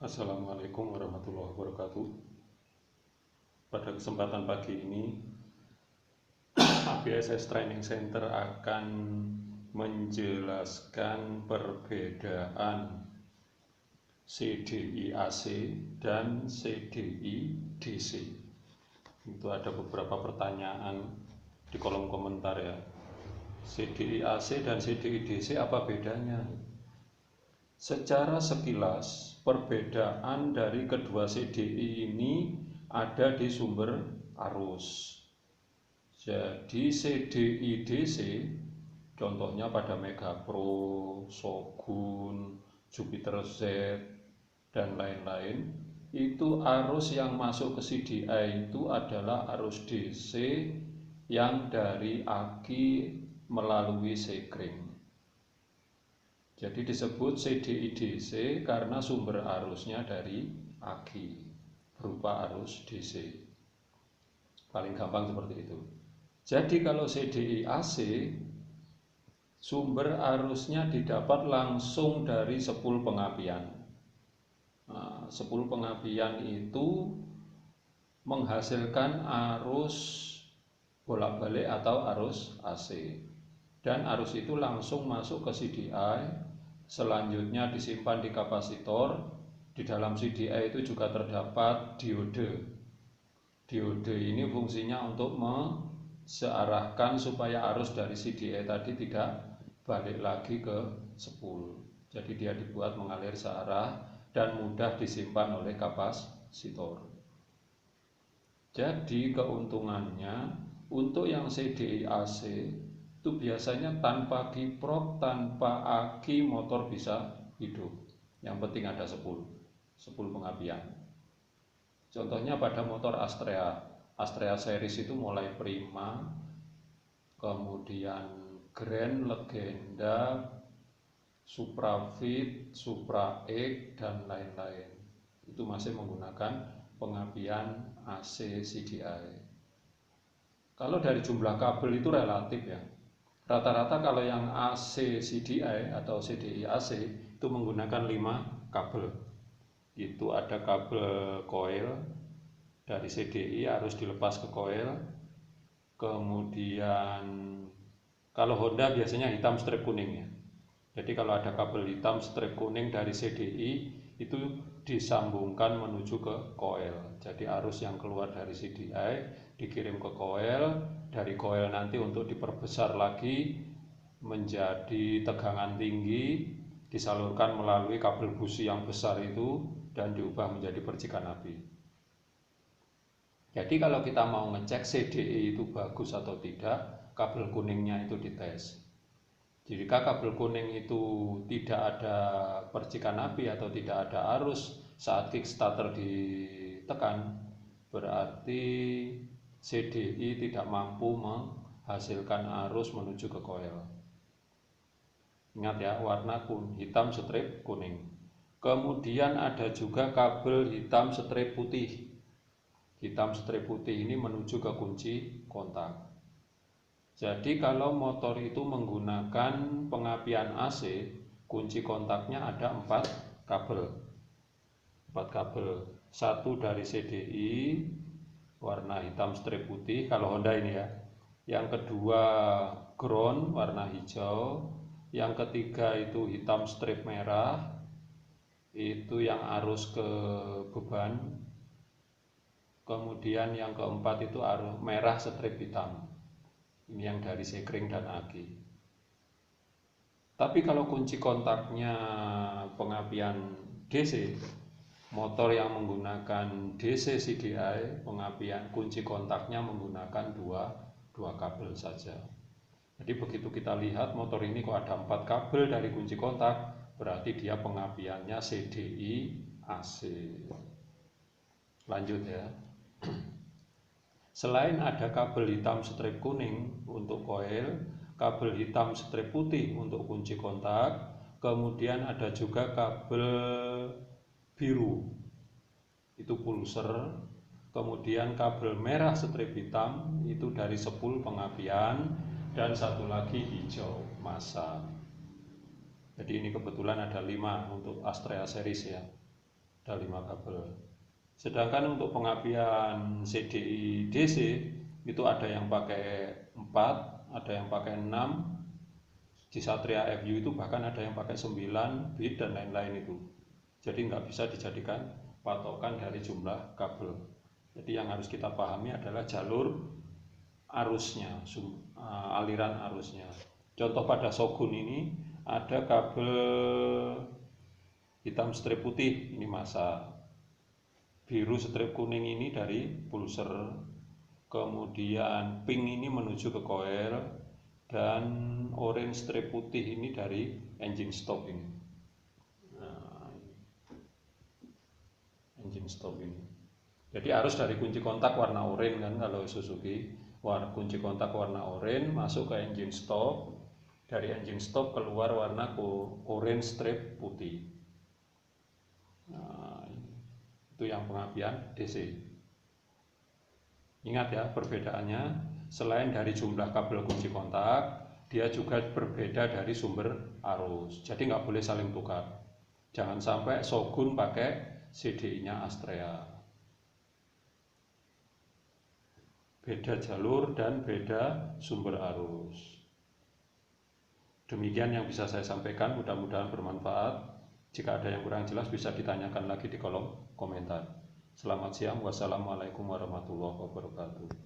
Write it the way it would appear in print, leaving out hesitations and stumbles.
Assalamualaikum warahmatullahi wabarakatuh. Pada kesempatan pagi ini, ABSS Training Center akan menjelaskan perbedaan CDI-AC dan CDI-DC. Itu ada beberapa pertanyaan di kolom komentar ya. CDI-AC dan CDI-DC apa bedanya? Secara sekilas, perbedaan dari kedua CDI ini ada di sumber arus. Jadi CDI-DC, contohnya pada Mega Pro, Shogun, Jupiter Z, dan lain-lain, itu arus yang masuk ke CDI itu adalah arus DC yang dari aki melalui sekring. Jadi disebut CDI-DC karena sumber arusnya dari aki berupa arus DC. Paling gampang seperti itu. Jadi kalau CDI-AC, sumber arusnya didapat langsung dari sepul pengapian. Nah, sepul pengapian itu menghasilkan arus bolak-balik atau arus AC. Dan arus itu langsung masuk ke CDI. Selanjutnya disimpan di kapasitor. Di dalam CDI itu juga terdapat diode. Diode ini fungsinya untuk mensearahkan supaya arus dari CDI tadi tidak balik lagi ke sepul. Jadi dia dibuat mengalir searah dan mudah disimpan oleh kapasitor. Jadi keuntungannya untuk yang CDI-AC itu biasanya tanpa kiprok, tanpa aki motor bisa hidup. Yang penting ada sepul pengapian. Contohnya pada motor Astrea series itu mulai Prima, kemudian Grand, Legenda, Suprafit, Supra X, dan lain-lain. Itu masih menggunakan pengapian AC CDI. Kalau dari jumlah kabel itu relatif ya. Rata-rata kalau yang AC CDI atau CDI AC itu menggunakan 5 kabel. Itu ada kabel coil dari CDI harus dilepas ke coil. Kemudian kalau Honda biasanya hitam strip kuning ya. Jadi kalau ada kabel hitam strip kuning dari CDI itu disambungkan menuju ke coil. Jadi arus yang keluar dari CDI dikirim ke coil, dari coil nanti untuk diperbesar lagi menjadi tegangan tinggi, disalurkan melalui kabel busi yang besar itu dan diubah menjadi percikan api. Jadi kalau kita mau ngecek CDI itu bagus atau tidak, kabel kuningnya itu dites. Jika kabel kuning itu tidak ada percikan api atau tidak ada arus saat kickstarter ditekan, berarti CDI tidak mampu menghasilkan arus menuju ke coil. Ingat ya, warna hitam strip kuning. Kemudian ada juga kabel hitam strip putih. Hitam strip putih ini menuju ke kunci kontak. Jadi kalau motor itu menggunakan pengapian AC, kunci kontaknya ada 4 kabel. 4 kabel. Satu dari CDI warna hitam strip putih kalau Honda ini ya. Yang kedua ground warna hijau. Yang ketiga itu hitam strip merah. Itu yang arus ke beban. Kemudian yang keempat itu arus merah strip hitam. Ini yang dari sekring dan aki. Tapi kalau kunci kontaknya pengapian DC, motor yang menggunakan DC CDI, pengapian kunci kontaknya menggunakan dua kabel saja. Jadi begitu kita lihat motor ini kok ada 4 kabel dari kunci kontak, berarti dia pengapiannya CDI AC. Lanjut ya. Selain ada kabel hitam strip kuning untuk coil, kabel hitam strip putih untuk kunci kontak, kemudian ada juga kabel biru, itu pulser, kemudian kabel merah strip hitam, itu dari sepul pengapian, dan satu lagi hijau massa. Jadi ini kebetulan ada 5 untuk Astrea series ya. Ada 5 kabel. Sedangkan untuk pengapian CDI DC itu ada yang pakai 4, ada yang pakai 6, di Satria FU itu bahkan ada yang pakai 9 bit dan lain-lain itu. Jadi nggak bisa dijadikan patokan dari jumlah kabel. Jadi yang harus kita pahami adalah jalur arusnya, aliran arusnya. Contoh pada Shogun ini ada kabel hitam strip putih, ini massa. Biru strip kuning ini dari pulser. Kemudian pink ini menuju ke coil, dan orange strip putih ini dari engine stop ini. Nah, engine stop ini. Jadi arus dari kunci kontak warna oranye kan kalau Suzuki, kunci kontak warna oranye masuk ke engine stop, dari engine stop keluar warna orange strip putih. Nah, itu yang pengapian DC. Ingat ya, perbedaannya selain dari jumlah kabel kunci kontak, dia juga berbeda dari sumber arus. Jadi nggak boleh saling tukar. Jangan sampai Shogun pakai CDI-nya Astrea. Beda jalur dan beda sumber arus. Demikian yang bisa saya sampaikan, mudah-mudahan bermanfaat. Jika ada yang kurang jelas bisa ditanyakan lagi di kolom komentar. Selamat siang, wassalamualaikum warahmatullahi wabarakatuh.